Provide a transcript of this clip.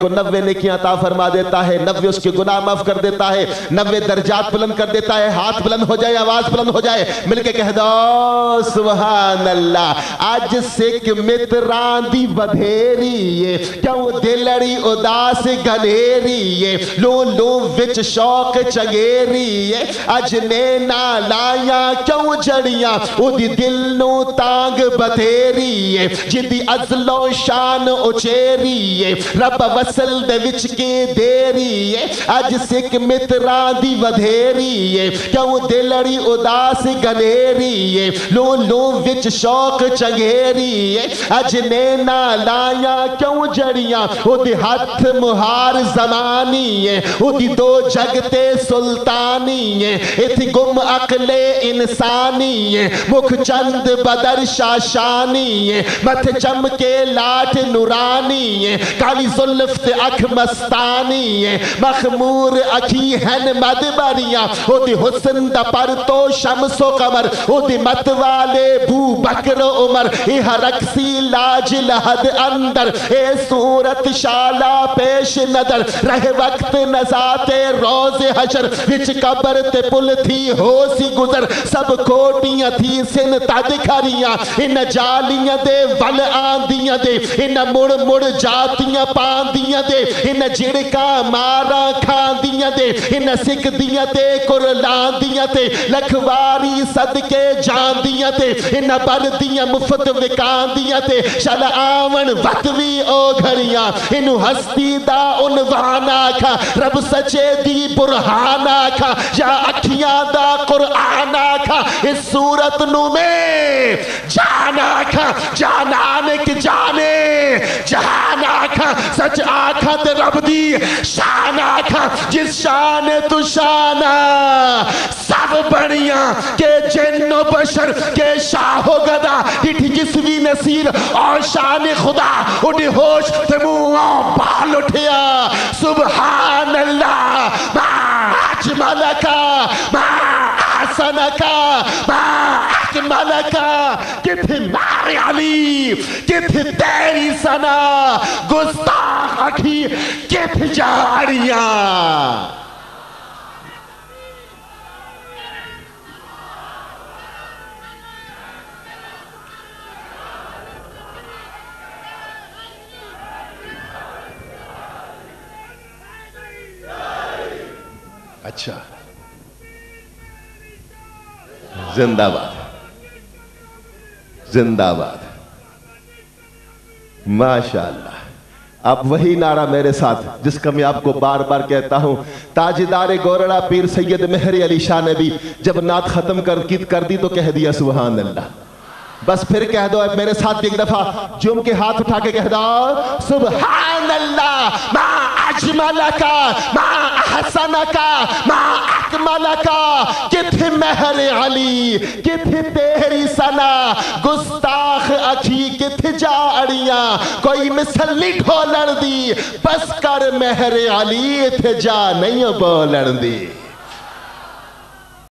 کو 90 नेकियां अता फरमा देता है, 90 उसके गुनाह माफ कर देता है, 90 दर्जात बुलंद कर देता है। हाथ बुलंद हो जाए, आवाज बुलंद हो जाए, मिलके कह दो सुभान अल्लाह। अज सिख मित्रां दी बधेरी क्यों दिलड़ी उदास गनेरी लो लो विच शौक चंगेरी अज ने ना लाया क्यों जड़ियां उदी दिल नू तांग बथेरी जिदी अज़लो शान उचेरी रब वसल दे विच के देरी अज सिख मित्रां दी वधेरी क्यों दिलड़ी उदास गनेरी लो लो विच शौक चंगेरी अज ने ना लाया क्यों जड़ियां उदी हथ मुहार जमानी उदी दो जगते सुल्तानी इथी गुम अकले इंसानी मुख चंद बदर शाशानी मथ चमके लाट नूरानी काली जुल्फ ते अख मस्तानी मखमूर अखी हन मदबरियां ओदी हुस्न दा पर तो शमसो कमर ओदी मत वाले बू बकर उमर इह रक्सी लाज लहद अंदर ए सूरत शाला पेश नदर रह वक्त नजाते रोज हशर विच कबर ते पुल थी हो सी गुजर सब कोटियां थी सिन तद खरियां इन जालियां दे वल आंदियां दे इन मुड़ मुड़ जातियां पांदियां दे इन झिड़का मारा खांदियां दे इन सिकदियां ते कुरलांदियां ते लखवारी सदके जांदियां ते इन बरदियां मुफ्त विकांदियां ते शल आवन वतवी ओ घरियां इनु हस्ती दा उनवान आखा रब सचे दी बुरहान आखा या अखियां दा कुरआन आखा इस सूरत नु में जान आखा जानान के जाने जहान आखा सच आखा ते रब दी शान आखा जिस शान तू शाना सब बनिया के जिन्नो बशर के शाहो गदा डिठी जिसवी नसीर और शान खुदा उड़ी होश ते मुँह बाल उठिया सुभान अल्लाह मा अजमलका मा ahsanaka ma akmalaka किथे मारे अली किथे तेरी सना गुस्ताख अखी किथे जाड़ियां अच्छा जिंदाबाद जिंदाबाद माशाअल्लाह। अब वही नारा मेरे साथ जिसका मैं आपको बार बार कहता हूं। ताजदार गोरड़ा पीर सैयद मेहर अली शाह ने भी जब नात खत्म कर दी तो कह दिया सुभान अल्लाह। बस फिर कह दो मेरे साथ एक दफा जुम के हाथ उठा के कह दो सुभान अल्लाह मा अजमलका मा अहसनका मा अकमलका किथे मेहर अली किथे तेरी सना गुस्ताख अखी किथे जाड़ियां कोई मिसल नहीं ढोलण दी बस कर मेहर अली इथे जा नहीं बोलण दी।